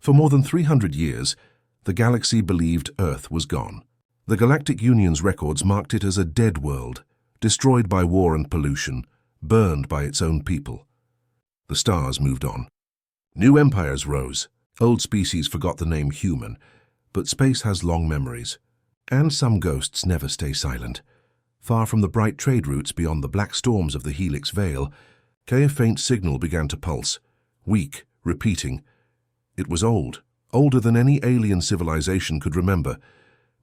For more than 300 years, the galaxy believed Earth was gone. The Galactic Union's records marked it as a dead world, destroyed by war and pollution, burned by its own people. The stars moved on. New empires rose. Old species forgot the name human, but space has long memories. And some ghosts never stay silent. Far from the bright trade routes beyond the black storms of the Helix Veil, a faint signal began to pulse, weak, repeating. It was old, older than any alien civilization could remember,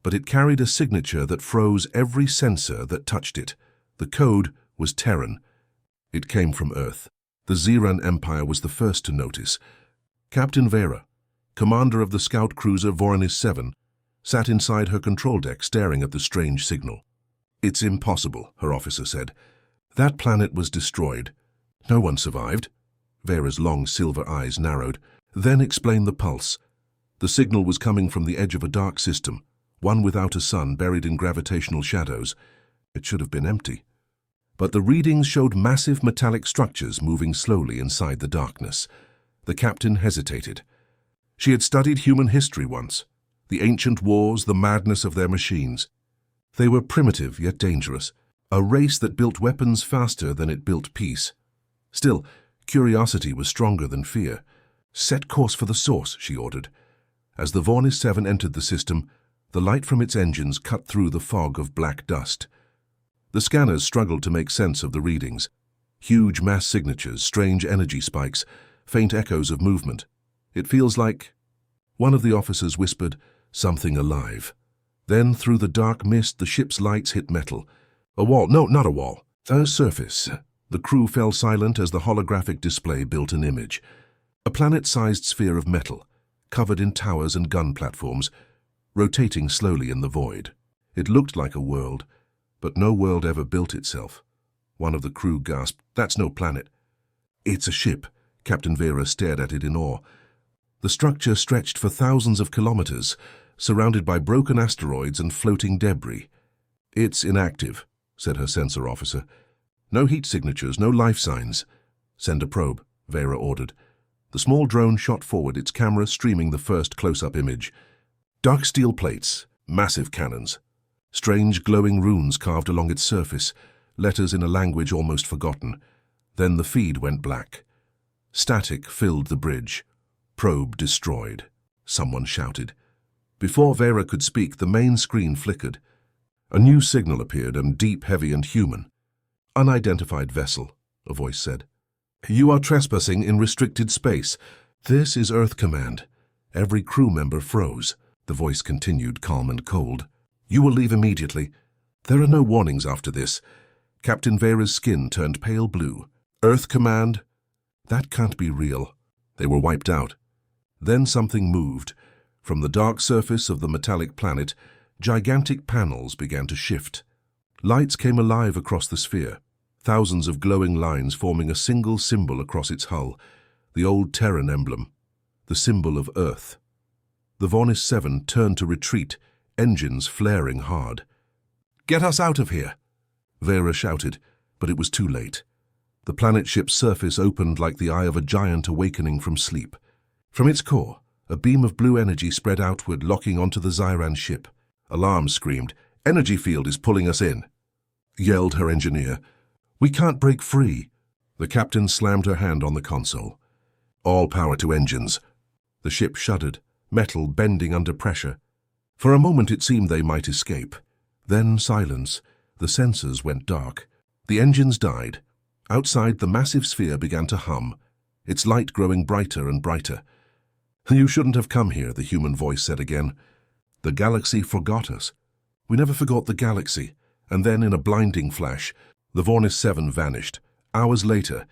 but it carried a signature that froze every sensor that touched it. The code was Terran. It came from Earth. The Zeran Empire was the first to notice. Captain Vera, commander of the scout cruiser Voronezh 7, sat inside her control deck staring at the strange signal. "It's impossible," her officer said. "That planet was destroyed. No one survived." Vera's long silver eyes narrowed, then explained the pulse. The signal was coming from the edge of a dark system, one without a sun, buried in gravitational shadows. It should have been empty. But the readings showed massive metallic structures moving slowly inside the darkness. The captain hesitated. She had studied human history once, the ancient wars, the madness of their machines. They were primitive yet dangerous, a race that built weapons faster than it built peace. Still, curiosity was stronger than fear. "Set course for the source," she ordered. As the Voronezh 7 entered the system, the light from its engines cut through the fog of black dust. The scanners struggled to make sense of the readings. Huge mass signatures, strange energy spikes, faint echoes of movement. "It feels like—" one of the officers whispered, "something alive." Then, through the dark mist, the ship's lights hit metal. A wall. No, not a wall. A surface. The crew fell silent as the holographic display built an image. A planet-sized sphere of metal, covered in towers and gun platforms, rotating slowly in the void. It looked like a world, but no world ever built itself. One of the crew gasped, "That's no planet." "It's a ship." Captain Vera stared at it in awe. The structure stretched for thousands of kilometers, surrounded by broken asteroids and floating debris. "It's inactive," said her sensor officer. "No heat signatures, no life signs." "Send a probe," Vera ordered. The small drone shot forward, its camera streaming the first close-up image. Dark steel plates, massive cannons. Strange glowing runes carved along its surface, letters in a language almost forgotten. Then the feed went black. Static filled the bridge. "Probe destroyed," someone shouted. Before Vera could speak, the main screen flickered. A new signal appeared, and deep, heavy, and human. "Unidentified vessel," a voice said. "You are trespassing in restricted space. This is Earth Command." Every crew member froze. The voice continued, calm and cold. "You will leave immediately. There are no warnings after this." Captain Vera's skin turned pale blue. "Earth Command? That can't be real." They were wiped out. Then something moved. From the dark surface of the metallic planet, gigantic panels began to shift. Lights came alive across the sphere, thousands of glowing lines forming a single symbol across its hull, the old Terran emblem, the symbol of Earth. The Voronezh 7 turned to retreat, engines flaring hard. "Get us out of here!" Vera shouted, but it was too late. The planet ship's surface opened like the eye of a giant awakening from sleep. From its core, a beam of blue energy spread outward, locking onto the Zeran ship. Alarms screamed, "Energy field is pulling us in," yelled her engineer. "We can't break free." The captain slammed her hand on the console. "All power to engines." The ship shuddered, metal bending under pressure. For a moment it seemed they might escape. Then silence. The sensors went dark. The engines died. Outside, the massive sphere began to hum, its light growing brighter and brighter. "You shouldn't have come here," the human voice said again. "The galaxy forgot us." "We never forgot the galaxy." And then, in a blinding flash, the Voronezh 7 vanished. Hours later,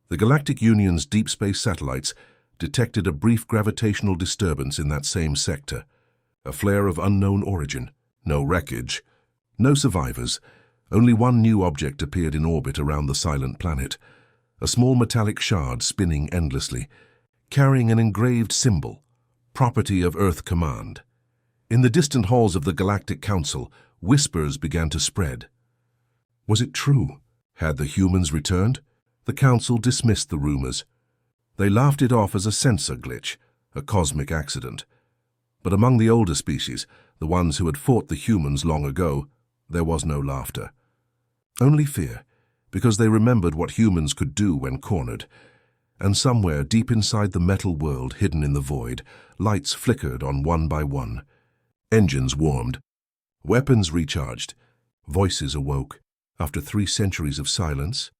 the Galactic Union's deep space satellites detected a brief gravitational disturbance in that same sector. A flare of unknown origin. No wreckage. No survivors. Only one new object appeared in orbit around the silent planet. A small metallic shard spinning endlessly, carrying an engraved symbol, property of Earth Command. In the distant halls of the Galactic Council, whispers began to spread. Was it true? Had the humans returned? The Council dismissed the rumors. They laughed it off as a sensor glitch, a cosmic accident. But among the older species, the ones who had fought the humans long ago, there was no laughter. Only fear, because they remembered what humans could do when cornered. And somewhere deep inside the metal world hidden in the void, lights flickered on one by one. Engines warmed. Weapons recharged. Voices awoke. After 3 centuries of silence,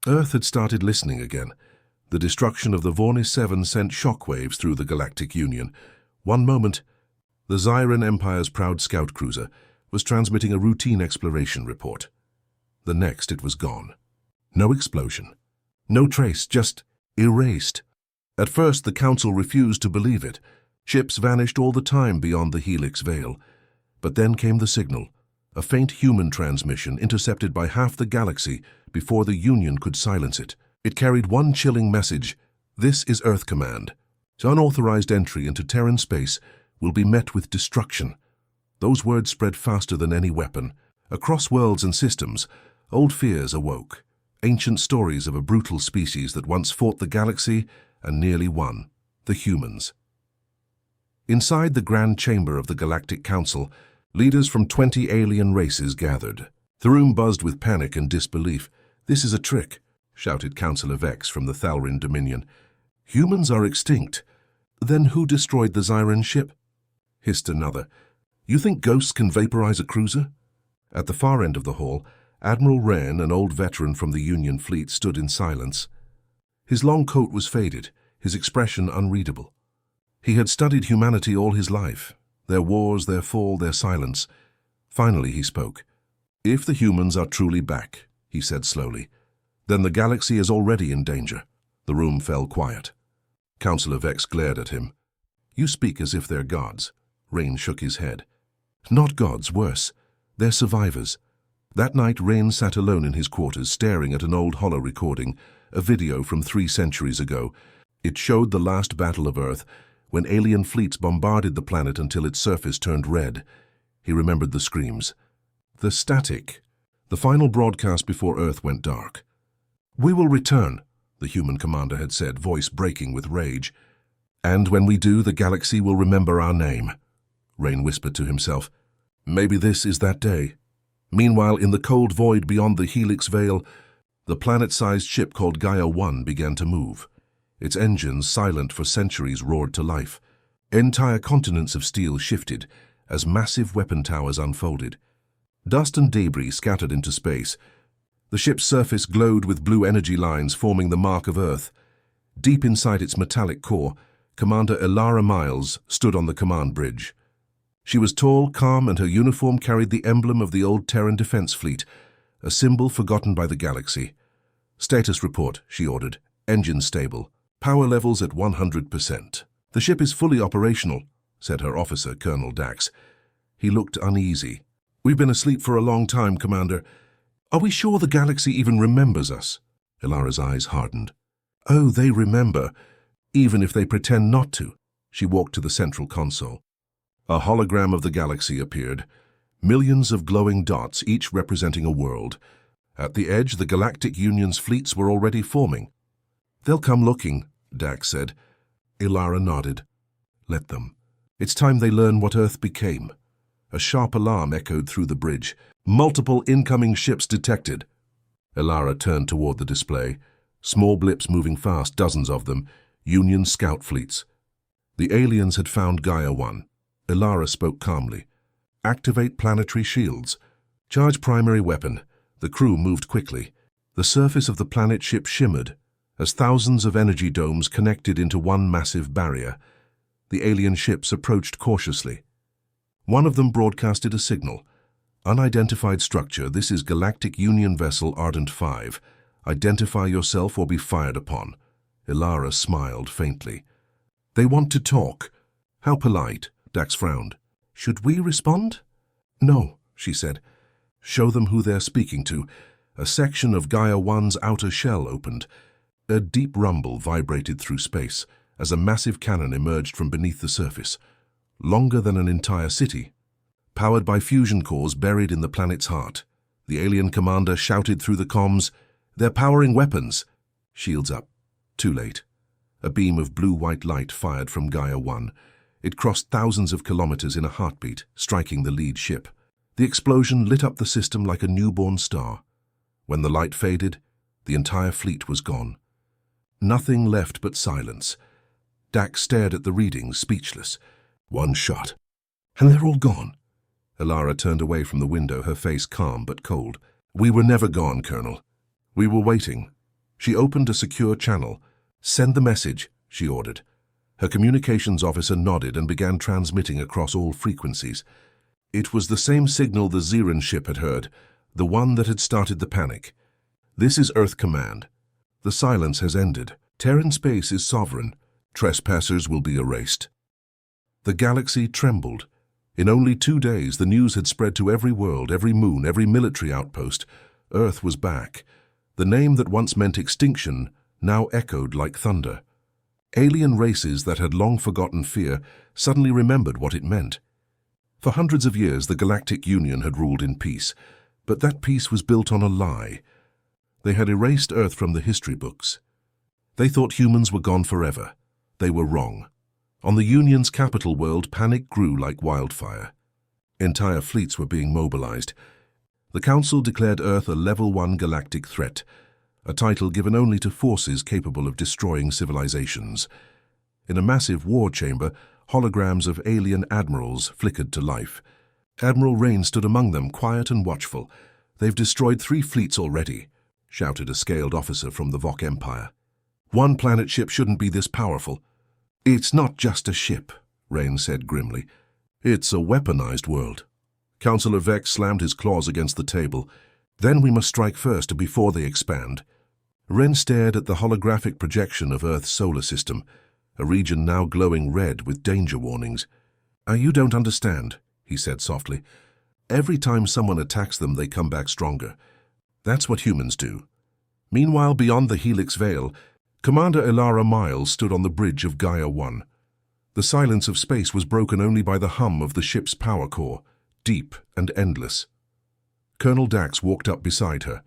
Earth had started listening again. The destruction of the Vornis 7 sent shockwaves through the Galactic Union. One moment, the Zyran Empire's proud scout cruiser was transmitting a routine exploration report. The next, it was gone. No explosion. No trace, just erased. At first, the Council refused to believe it. Ships vanished all the time beyond the Helix Veil. But then came the signal, a faint human transmission intercepted by half the galaxy before the Union could silence it. It carried one chilling message: "This is Earth Command. Unauthorized entry into Terran space will be met with destruction." Those words spread faster than any weapon. Across worlds and systems, old fears awoke. Ancient stories of a brutal species that once fought the galaxy and nearly won: the humans. Inside the Grand Chamber of the Galactic Council, leaders from 20 alien races gathered. The room buzzed with panic and disbelief. "This is a trick," shouted Councillor Vex from the Thalrin Dominion. "Humans are extinct." "Then who destroyed the Zyran ship?" hissed another. "You think ghosts can vaporize a cruiser?" At the far end of the hall, Admiral Wren, an old veteran from the Union fleet, stood in silence. His long coat was faded, his expression unreadable. He had studied humanity all his life, their wars, their fall, their silence. Finally he spoke. "If the humans are truly back," he said slowly, "then the galaxy is already in danger." The room fell quiet. Councillor Vex glared at him. "You speak as if they're gods." Rain shook his head. "Not gods, worse. They're survivors." That night, Rain sat alone in his quarters, staring at an old holo recording, a video from 3 centuries ago. It showed the last battle of Earth, when alien fleets bombarded the planet until its surface turned red. He remembered the screams. The static. The final broadcast before Earth went dark. "We will return," the human commander had said, voice breaking with rage. "And when we do, the galaxy will remember our name," Rain whispered to himself. "Maybe this is that day." Meanwhile, in the cold void beyond the Helix Veil, the planet-sized ship called Gaia 1 began to move. Its engines, silent for centuries, roared to life. Entire continents of steel shifted as massive weapon towers unfolded. Dust and debris scattered into space. The ship's surface glowed with blue energy lines forming the mark of Earth. Deep inside its metallic core, Commander Elara Miles stood on the command bridge. She was tall, calm, and her uniform carried the emblem of the old Terran Defense Fleet, a symbol forgotten by the galaxy. "Status report," she ordered. "Engine stable. Power levels at 100%. "The ship is fully operational," said her officer, Colonel Dax. He looked uneasy. "We've been asleep for a long time, Commander. Are we sure the galaxy even remembers us?" Elara's eyes hardened. "Oh, they remember, even if they pretend not to." She walked to the central console. A hologram of the galaxy appeared. Millions of glowing dots, each representing a world. At the edge, the Galactic Union's fleets were already forming. "They'll come looking," Dax said. Elara nodded. "Let them. It's time they learn what Earth became." A sharp alarm echoed through the bridge. "Multiple incoming ships detected." Elara turned toward the display. Small blips moving fast, dozens of them. Union scout fleets. The aliens had found Gaia 1. Elara spoke calmly. "Activate planetary shields. Charge primary weapon." The crew moved quickly. The surface of the planet ship shimmered as thousands of energy domes connected into one massive barrier. The alien ships approached cautiously. One of them broadcasted a signal. "Unidentified structure, this is Galactic Union vessel Ardent 5. Identify yourself or be fired upon." Elara smiled faintly. "They want to talk." "How polite," Dax frowned. "Should we respond?" "No," she said. "Show them who they're speaking to." A section of Gaia 1's outer shell opened. A deep rumble vibrated through space as a massive cannon emerged from beneath the surface, longer than an entire city. Powered by fusion cores buried in the planet's heart, the alien commander shouted through the comms, "They're powering weapons." Shields up. Too late. A beam of blue-white light fired from Gaia 1. It crossed thousands of kilometers in a heartbeat, striking the lead ship. The explosion lit up the system like a newborn star. When the light faded, the entire fleet was gone. Nothing left but silence. Dax stared at the readings, speechless. One shot. And they're all gone. Elara turned away from the window, her face calm but cold. We were never gone, Colonel. We were waiting. She opened a secure channel. Send the message, she ordered. Her communications officer nodded and began transmitting across all frequencies. It was the same signal the Xeran ship had heard, the one that had started the panic. This is Earth Command. The silence has ended. Terran space is sovereign. Trespassers will be erased. The galaxy trembled. In only 2 days, the news had spread to every world, every moon, every military outpost. Earth was back. The name that once meant extinction now echoed like thunder. Alien races that had long forgotten fear suddenly remembered what it meant. For hundreds of years, the Galactic Union had ruled in peace, but that peace was built on a lie. They had erased Earth from the history books. They thought humans were gone forever. They were wrong. On the Union's capital world, panic grew like wildfire. Entire fleets were being mobilized. The Council declared Earth a Level 1 galactic threat, a title given only to forces capable of destroying civilizations. In a massive war chamber, holograms of alien admirals flickered to life. Admiral Rain stood among them, quiet and watchful. They've destroyed 3 fleets already, shouted a scaled officer from the Vok Empire. One planet ship shouldn't be this powerful. It's not just a ship, Rain said grimly. It's a weaponized world. Councillor Vex slammed his claws against the table. Then we must strike first before they expand. Ren stared at the holographic projection of Earth's solar system, a region now glowing red with danger warnings. You don't understand, he said softly. Every time someone attacks them, they come back stronger. That's what humans do. Meanwhile, beyond the Helix Veil, Commander Elara Miles stood on the bridge of Gaia 1. The silence of space was broken only by the hum of the ship's power core, deep and endless. Colonel Dax walked up beside her.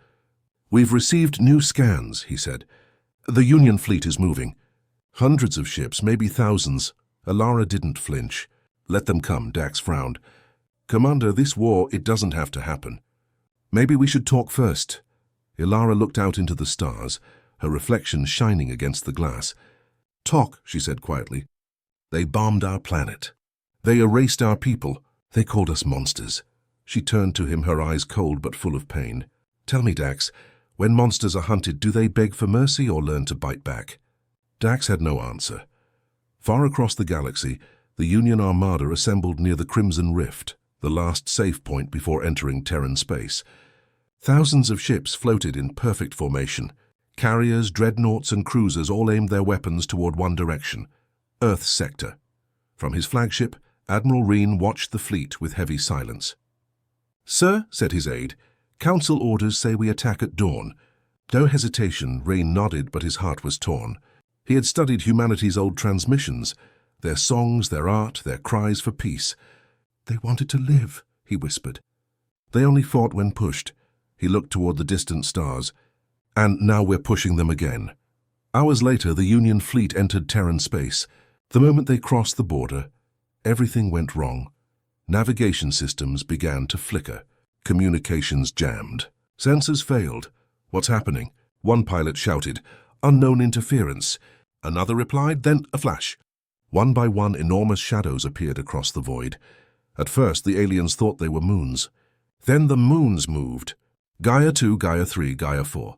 We've received new scans, he said. The Union fleet is moving. Hundreds of ships, maybe thousands. Elara didn't flinch. Let them come, Dax frowned. Commander, this war, it doesn't have to happen. Maybe we should talk first. Elara looked out into the stars, her reflection shining against the glass. Talk, she said quietly. They bombed our planet. They erased our people. They called us monsters. She turned to him, her eyes cold but full of pain. Tell me, Dax, when monsters are hunted, do they beg for mercy or learn to bite back? Dax had no answer. Far across the galaxy, the Union Armada assembled near the Crimson Rift, the last safe point before entering Terran space. Thousands of ships floated in perfect formation. Carriers, dreadnoughts, and cruisers all aimed their weapons toward one direction, Earth's sector. From his flagship, Admiral Reen watched the fleet with heavy silence. Sir, said his aide, Council orders say we attack at dawn. No hesitation, Reen nodded, but his heart was torn. He had studied humanity's old transmissions, their songs, their art, their cries for peace. They wanted to live, he whispered. They only fought when pushed. He looked toward the distant stars. And now we're pushing them again. Hours later, the Union fleet entered Terran space. The moment they crossed the border, everything went wrong. Navigation systems began to flicker. Communications jammed. Sensors failed. What's happening? One pilot shouted, unknown interference. Another replied, then a flash. One by one, enormous shadows appeared across the void. At first, the aliens thought they were moons. Then the moons moved. Gaia 2, Gaia 3, Gaia 4.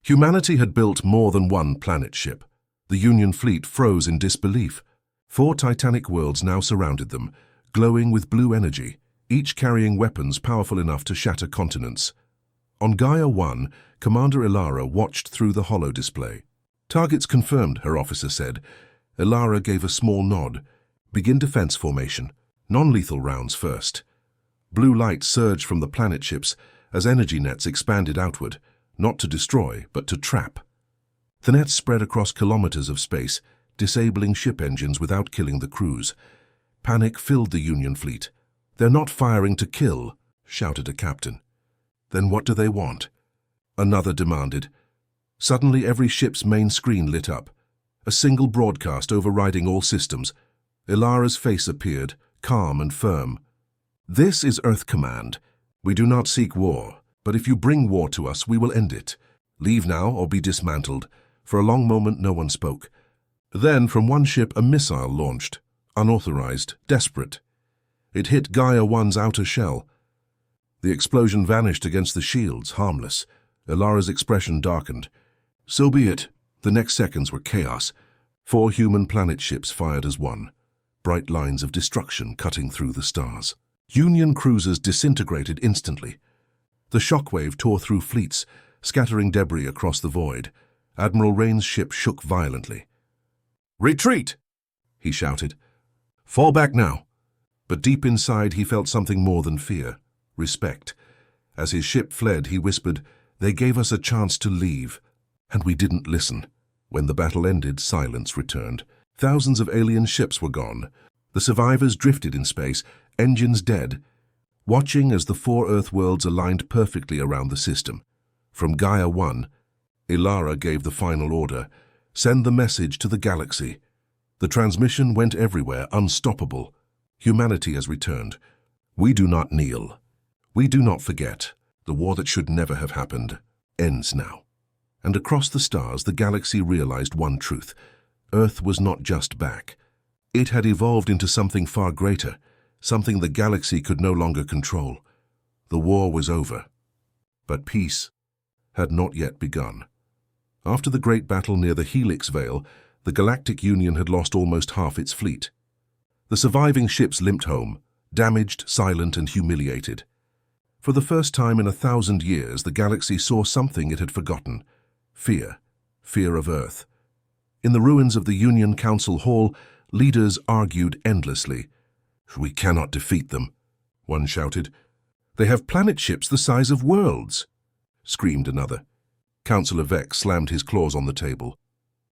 Humanity had built more than one planet ship. The Union fleet froze in disbelief. 4 titanic worlds now surrounded them, glowing with blue energy, each carrying weapons powerful enough to shatter continents. On Gaia 1, Commander Elara watched through the holo display. Targets confirmed, her officer said. Elara gave a small nod. Begin defense formation. Non-lethal rounds first. Blue light surged from the planet ships as energy nets expanded outward, not to destroy, but to trap. The nets spread across kilometers of space, disabling ship engines without killing the crews. Panic filled the Union fleet. They're not firing to kill, shouted a captain. Then what do they want? Another demanded. Suddenly every ship's main screen lit up. A single broadcast overriding all systems. Ilara's face appeared, calm and firm. "This is Earth Command. We do not seek war, but if you bring war to us, we will end it. Leave now or be dismantled." For a long moment, no one spoke. Then, from one ship, a missile launched, unauthorized, desperate. It hit Gaia 1's outer shell. The explosion vanished against the shields, harmless. Ilara's expression darkened. So be it. The next seconds were chaos. 4 human planet ships fired as one, bright lines of destruction cutting through the stars. Union cruisers disintegrated instantly. The shockwave tore through fleets, scattering debris across the void. Admiral Rain's ship shook violently. "Retreat!" he shouted. "Fall back now." But deep inside he felt something more than fear, respect. As his ship fled, he whispered, "They gave us a chance to leave, and we didn't listen." When the battle ended, silence returned. Thousands of alien ships were gone. The survivors drifted in space, engines dead, watching as the 4 Earth worlds aligned perfectly around the system. From Gaia 1, Ilara gave the final order, "Send the message to the galaxy." The transmission went everywhere, unstoppable. Humanity has returned. We do not kneel. We do not forget. The war that should never have happened ends now. And across the stars, the galaxy realized one truth. Earth was not just back. It had evolved into something far greater, something the galaxy could no longer control. The war was over. But peace had not yet begun. After the great battle near the Helix Veil, the Galactic Union had lost almost half its fleet. The surviving ships limped home, damaged, silent, and humiliated. For the first time in 1,000 years, the galaxy saw something it had forgotten. Fear. Fear of Earth. In the ruins of the Union Council Hall, leaders argued endlessly. "We cannot defeat them," one shouted. "They have planet ships the size of worlds," screamed another. Councillor Vex slammed his claws on the table.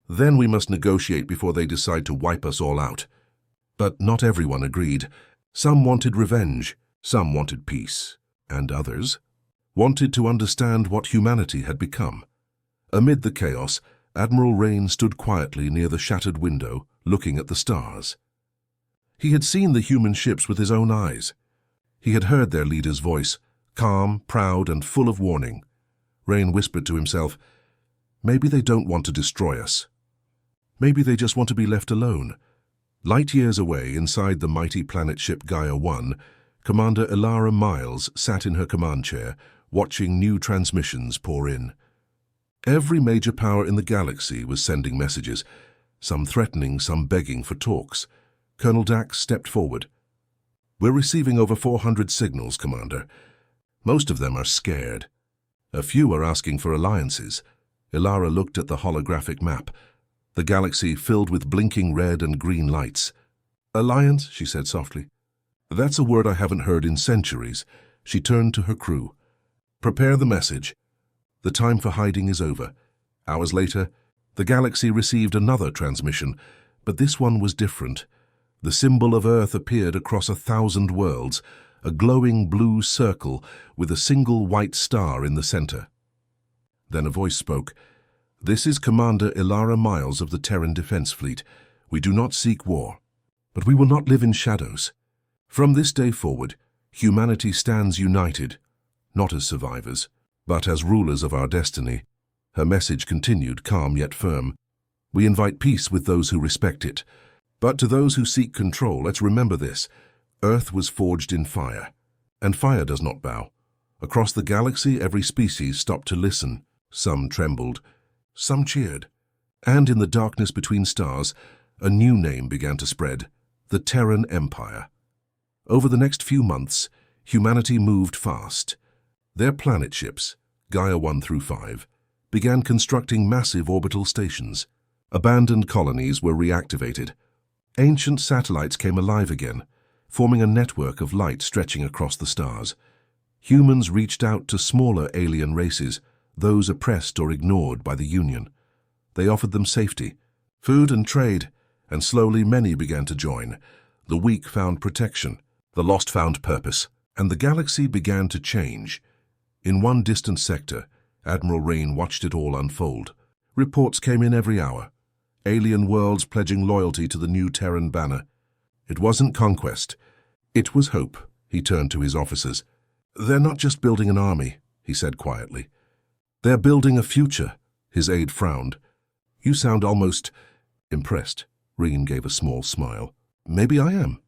"Then we must negotiate before they decide to wipe us all out." But not everyone agreed. Some wanted revenge, some wanted peace, and others wanted to understand what humanity had become. Amid the chaos, Admiral Rain stood quietly near the shattered window, looking at the stars. He had seen the human ships with his own eyes. He had heard their leader's voice, calm, proud, and full of warning. Rain whispered to himself, "Maybe they don't want to destroy us. Maybe they just want to be left alone." Light years away, inside the mighty planet ship Gaia 1, Commander Ilara Miles sat in her command chair, watching new transmissions pour in. Every major power in the galaxy was sending messages, some threatening, some begging for talks. Colonel Dax stepped forward. "We're receiving over 400 signals, Commander. Most of them are scared. A few are asking for alliances." Ilara looked at the holographic map, the galaxy filled with blinking red and green lights. "Alliance," she said softly. "That's a word I haven't heard in centuries." She turned to her crew. "Prepare the message. The time for hiding is over." Hours later, the galaxy received another transmission, but this one was different. The symbol of Earth appeared across 1,000 worlds, a glowing blue circle with a single white star in the center. Then a voice spoke. "This is Commander Ilara Miles of the Terran Defense Fleet. We do not seek war, but we will not live in shadows. From this day forward, humanity stands united, not as survivors, but as rulers of our destiny." Her message continued, calm yet firm. "We invite peace with those who respect it. But to those who seek control, let's remember this. Earth was forged in fire, and fire does not bow. Across the galaxy, every species stopped to listen. Some trembled, some cheered. And in the darkness between stars, a new name began to spread, the Terran Empire. Over the next few months, humanity moved fast. Their planet ships, Gaia 1 through 5, began constructing massive orbital stations. Abandoned colonies were reactivated. Ancient satellites came alive again, forming a network of light stretching across the stars. Humans reached out to smaller alien races, those oppressed or ignored by the Union. They offered them safety, food and trade, and slowly many began to join. The weak found protection, the lost found purpose, and the galaxy began to change. In one distant sector, Admiral Rain watched it all unfold. Reports came in every hour. alien worlds pledging loyalty to the new Terran banner. It wasn't conquest. It was hope. He turned to his officers. "They're not just building an army," he said quietly. "They're building a future." His aide frowned. "You sound almost impressed." Reen gave a small smile. "Maybe I am."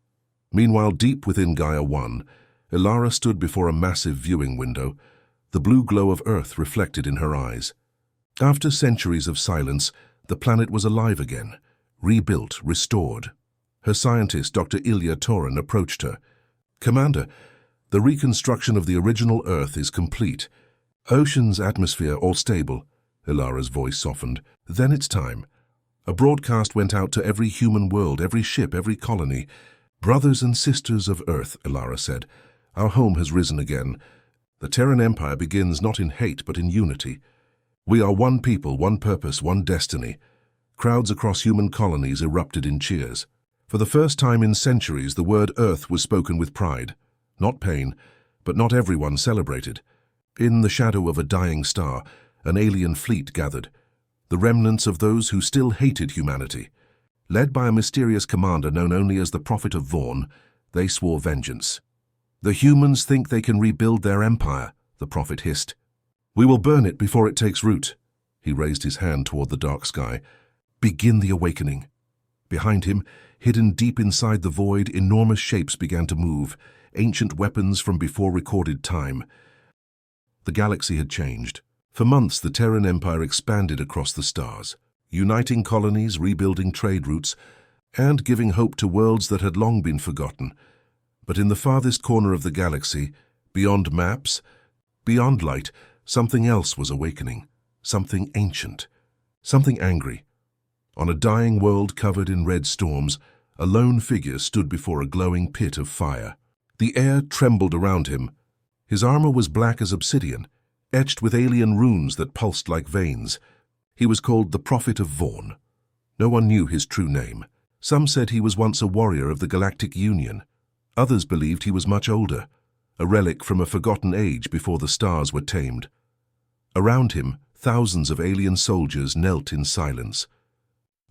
Meanwhile, deep within Gaia 1, Ilara stood before a massive viewing window, the blue glow of Earth reflected in her eyes. After centuries of silence, the planet was alive again, rebuilt, restored. Her scientist, Dr. Ilya Torin, approached her. "Commander, the reconstruction of the original Earth is complete. Oceans, atmosphere, all stable." Ilara's voice softened. "Then it's time." A broadcast went out to every human world, every ship, every colony. "Brothers and sisters of Earth," Ilara said, "our home has risen again. The Terran Empire begins not in hate but in unity. We are one people, one purpose, one destiny." Crowds across human colonies erupted in cheers. For the first time in centuries, the word Earth was spoken with pride. Not pain, but not everyone celebrated. In the shadow of a dying star, an alien fleet gathered, the remnants of those who still hated humanity. Led by a mysterious commander known only as the Prophet of Vaughn, they swore vengeance. "The humans think they can rebuild their empire," the Prophet hissed. "We will burn it before it takes root." He raised his hand toward the dark sky. "Begin the awakening." Behind him, hidden deep inside the void, enormous shapes began to move, ancient weapons from before recorded time. The galaxy had changed. For months, the Terran Empire expanded across the stars, uniting colonies, rebuilding trade routes, and giving hope to worlds that had long been forgotten. But in the farthest corner of the galaxy, beyond maps, beyond light, something else was awakening, something ancient, something angry. On a dying world covered in red storms, a lone figure stood before a glowing pit of fire. The air trembled around him. His armor was black as obsidian, etched with alien runes that pulsed like veins. He was called the Prophet of Vaughn. No one knew his true name. Some said he was once a warrior of the Galactic Union. Others believed he was much older, a relic from a forgotten age before the stars were tamed. Around him, thousands of alien soldiers knelt in silence.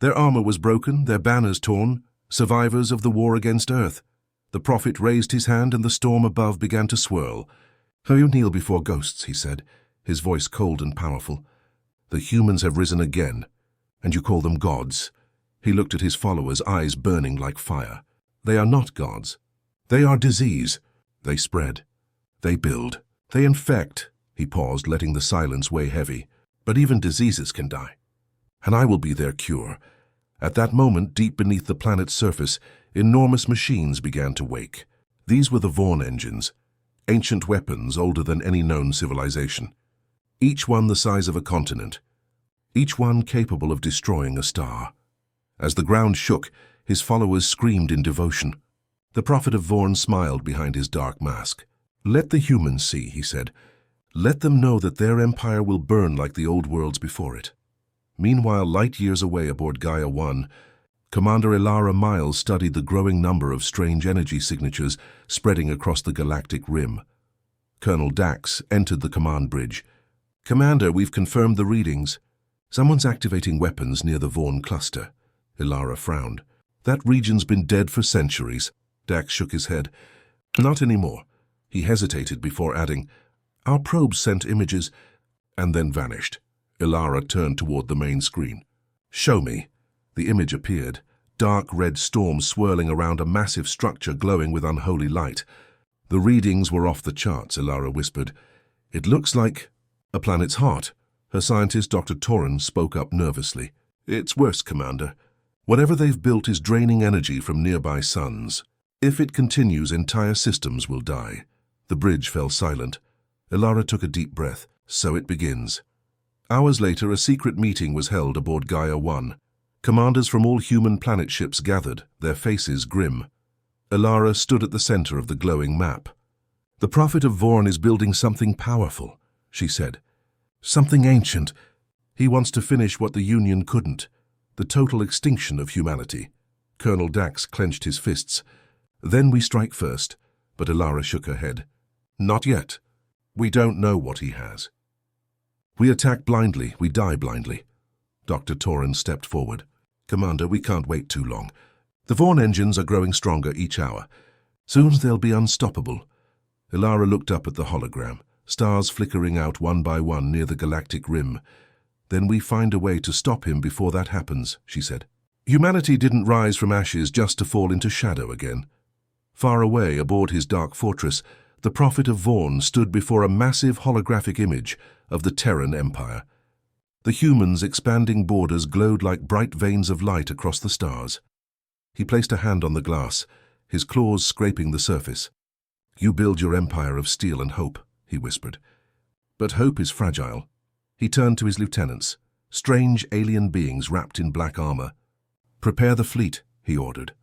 Their armor was broken, their banners torn, survivors of the war against Earth. The Prophet raised his hand and the storm above began to swirl. "So you kneel before ghosts," he said, his voice cold and powerful. "The humans have risen again, and you call them gods." He looked at his followers, eyes burning like fire. "They are not gods. They are disease. They spread. They build. They infect." He paused, letting the silence weigh heavy. "But even diseases can die. And I will be their cure." At that moment, deep beneath the planet's surface, enormous machines began to wake. These were the Vaughn engines, ancient weapons older than any known civilization. Each one the size of a continent. Each one capable of destroying a star. As the ground shook, his followers screamed in devotion. The Prophet of Vaughn smiled behind his dark mask. "Let the humans see," he said. "Let them know that their empire will burn like the old worlds before it." Meanwhile, light years away aboard Gaia 1, Commander Ilara Miles studied the growing number of strange energy signatures spreading across the galactic rim. Colonel Dax entered the command bridge. "Commander, we've confirmed the readings. Someone's activating weapons near the Vaughn cluster." Ilara frowned. "That region's been dead for centuries." Dax shook his head. "Not anymore." He hesitated before adding, "Our probes sent images," and then vanished. Ilara turned toward the main screen. "Show me." The image appeared, dark red storm swirling around a massive structure glowing with unholy light. "The readings were off the charts," Ilara whispered. "It looks like a planet's heart." Her scientist, Dr. Torin, spoke up nervously. "It's worse, Commander. Whatever they've built is draining energy from nearby suns. If it continues, entire systems will die." The bridge fell silent. Ilara took a deep breath. "So it begins." Hours later, a secret meeting was held aboard Gaia 1. Commanders from all human planet ships gathered, their faces grim. Ilara stood at the center of the glowing map. "The Prophet of Vaughn is building something powerful," she said. "Something ancient. He wants to finish what the Union couldn't. The total extinction of humanity." Colonel Dax clenched his fists. "Then we strike first," but Ilara shook her head. "Not yet. We don't know what he has. We attack blindly, we die blindly." Dr. Torin stepped forward. Commander, we can't wait too long. The Vaughn engines are growing stronger each hour. Soon they'll be unstoppable. Ilara looked up at the hologram, stars flickering out one by one near the galactic rim. Then we find a way to stop him before that happens, she said. Humanity didn't rise from ashes just to fall into shadow again. Far away, aboard his dark fortress, the Prophet of Vaughn stood before a massive holographic image of the Terran Empire. The humans' expanding borders glowed like bright veins of light across the stars. He placed a hand on the glass, his claws scraping the surface. You build your empire of steel and hope, he whispered. But hope is fragile. He turned to his lieutenants, strange alien beings wrapped in black armor. Prepare the fleet, he ordered.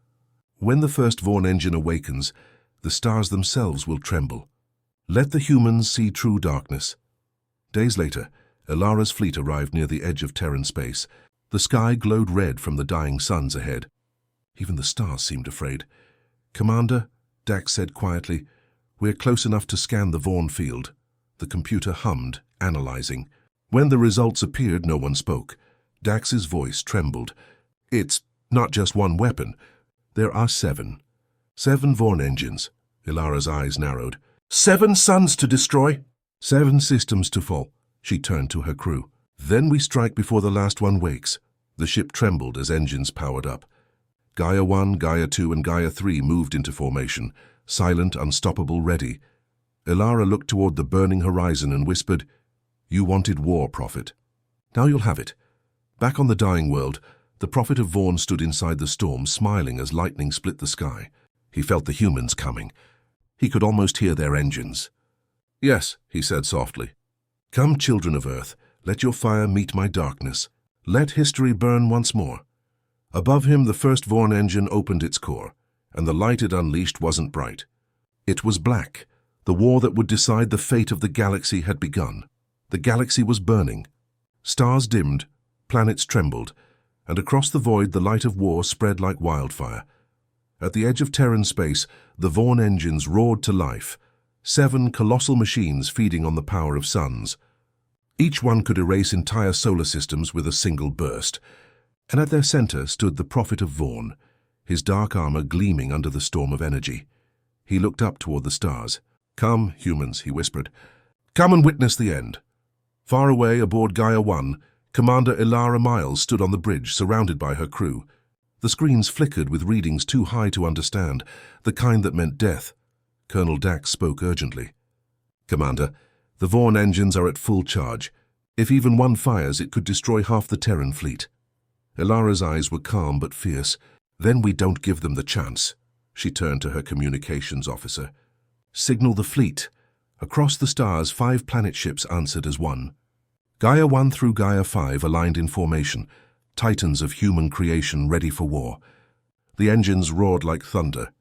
When the first Vaughn engine awakens, the stars themselves will tremble. Let the humans see true darkness. Days later, Ilara's fleet arrived near the edge of Terran space. The sky glowed red from the dying suns ahead. Even the stars seemed afraid. Commander, Dax said quietly, we're close enough to scan the Vaughn field. The computer hummed, analyzing. When the results appeared, no one spoke. Dax's voice trembled. It's not just one weapon. There are 7. 7 Vaughn engines. Ilara's eyes narrowed. 7 suns to destroy. 7 systems to fall. She turned to her crew. Then we strike before the last one wakes. The ship trembled as engines powered up. Gaia 1, Gaia 2, and Gaia 3 moved into formation, silent, unstoppable, ready. Ilara looked toward the burning horizon and whispered, You wanted war, Prophet. Now you'll have it. Back on the dying world, the Prophet of Vaughn stood inside the storm, smiling as lightning split the sky. He felt the humans coming. He could almost hear their engines. Yes, he said softly. Come, children of Earth, let your fire meet my darkness. Let history burn once more. Above him, the first Vaughn engine opened its core, and the light it unleashed wasn't bright. It was black. The war that would decide the fate of the galaxy had begun. The galaxy was burning. Stars dimmed, planets trembled, and across the void the light of war spread like wildfire. At the edge of Terran space, the Vaughn engines roared to life, 7 colossal machines feeding on the power of suns. Each one could erase entire solar systems with a single burst. And at their center stood the Prophet of Vaughn, his dark armor gleaming under the storm of energy. He looked up toward the stars. Come, humans, he whispered. Come and witness the end. Far away aboard Gaia 1, Commander Ilara Miles stood on the bridge, surrounded by her crew. The screens flickered with readings too high to understand, the kind that meant death. Colonel Dax spoke urgently. Commander, the Vaughn engines are at full charge. If even one fires, it could destroy half the Terran fleet. Ilara's eyes were calm but fierce. Then we don't give them the chance. She turned to her communications officer. Signal the fleet. Across the stars, 5 planet ships answered as one. Gaia 1 through Gaia 5 aligned in formation, titans of human creation ready for war. The engines roared like thunder.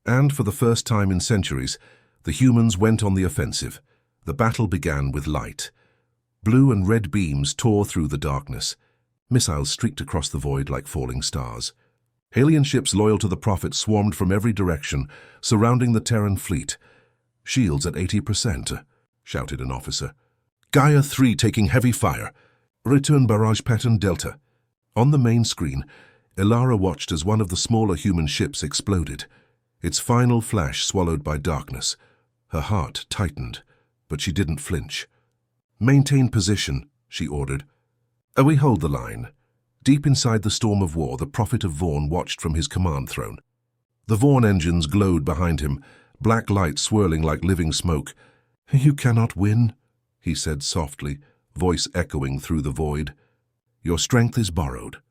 And for the first time in centuries, the humans went on the offensive. The battle began with light. Blue and red beams tore through the darkness. Missiles streaked across the void like falling stars. Alien ships loyal to the Prophet swarmed from every direction, surrounding the Terran fleet. Shields at 80%, shouted an officer. Gaia 3 taking heavy fire. Return barrage pattern Delta. On the main screen, Ilara watched as one of the smaller human ships exploded, its final flash swallowed by darkness. Her heart tightened, but she didn't flinch. Maintain position, she ordered. We hold the line. Deep inside the storm of war, the Prophet of Vaughn watched from his command throne. The Vaughn engines glowed behind him, black light swirling like living smoke. You cannot win, he said softly, voice echoing through the void. Your strength is borrowed.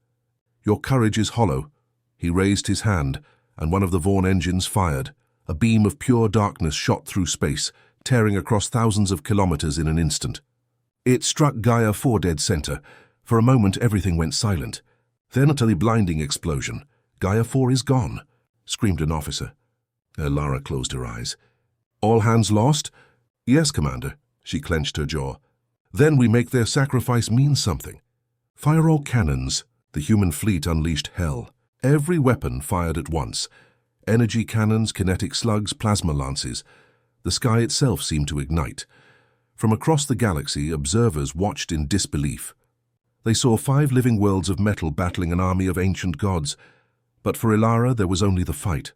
Your courage is hollow. He raised his hand, and one of the Vaughn engines fired. A beam of pure darkness shot through space, tearing across thousands of kilometers in an instant. It struck Gaia 4 dead center. For a moment, everything went silent. Then, a blinding explosion. Gaia 4 is gone, screamed an officer. Ilara closed her eyes. All hands lost? Yes, Commander. She clenched her jaw. Then we make their sacrifice mean something. Fire all cannons. The human fleet unleashed hell. Every weapon fired at once. Energy cannons, kinetic slugs, plasma lances. The sky itself seemed to ignite. From across the galaxy, observers watched in disbelief. They saw 5 living worlds of metal battling an army of ancient gods. But for Ilara, there was only the fight.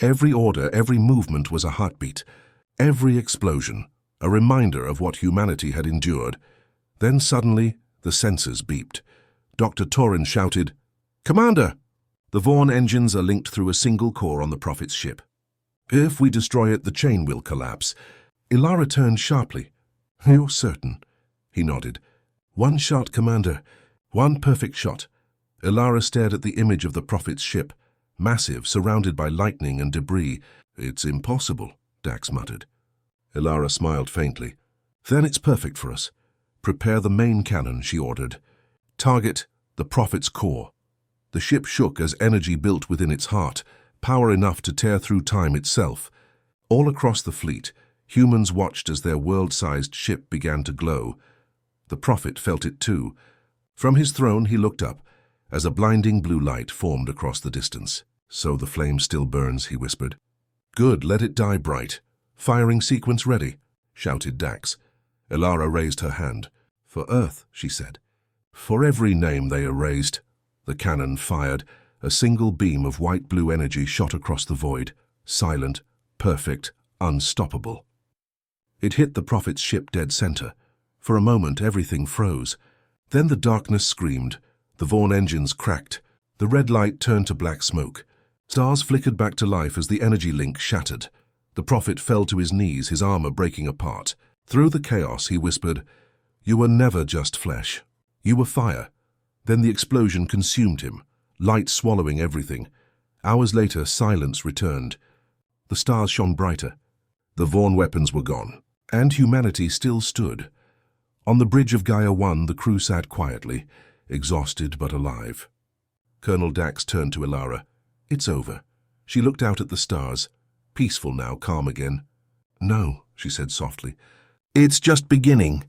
Every order, every movement was a heartbeat. Every explosion, a reminder of what humanity had endured. Then suddenly, the sensors beeped. Dr. Torin shouted, "Commander!" The Vaughn engines are linked through a single core on the Prophet's ship. If we destroy it, the chain will collapse. Ilara turned sharply. "You're certain?" He nodded. "One shot, Commander. One perfect shot." Ilara stared at the image of the Prophet's ship, massive, surrounded by lightning and debris. "It's impossible," Dax muttered. Ilara smiled faintly. "Then it's perfect for us. Prepare the main cannon," she ordered. "Target the Prophet's core." The ship shook as energy built within its heart, power enough to tear through time itself. All across the fleet, humans watched as their world-sized ship began to glow. The Prophet felt it too. From his throne he looked up, as a blinding blue light formed across the distance. "So the flame still burns," he whispered. "Good, let it die bright. Firing sequence ready," shouted Dax. Ilara raised her hand. "For Earth," she said. For every name they erased. The cannon fired. A single beam of white-blue energy shot across the void, silent, perfect, unstoppable. It hit the Prophet's ship dead center. For a moment, everything froze. Then the darkness screamed. The Vaughn engines cracked. The red light turned to black smoke. Stars flickered back to life as the energy link shattered. The Prophet fell to his knees, his armor breaking apart. Through the chaos, he whispered, "You were never just flesh. You were fire." Then the explosion consumed him, light swallowing everything. Hours later, silence returned. The stars shone brighter. The Vaughn weapons were gone, and humanity still stood. On the bridge of Gaia 1, the crew sat quietly, exhausted but alive. Colonel Dax turned to Ilara. "It's over." She looked out at the stars, peaceful now, calm again. "No," she said softly. "It's just beginning."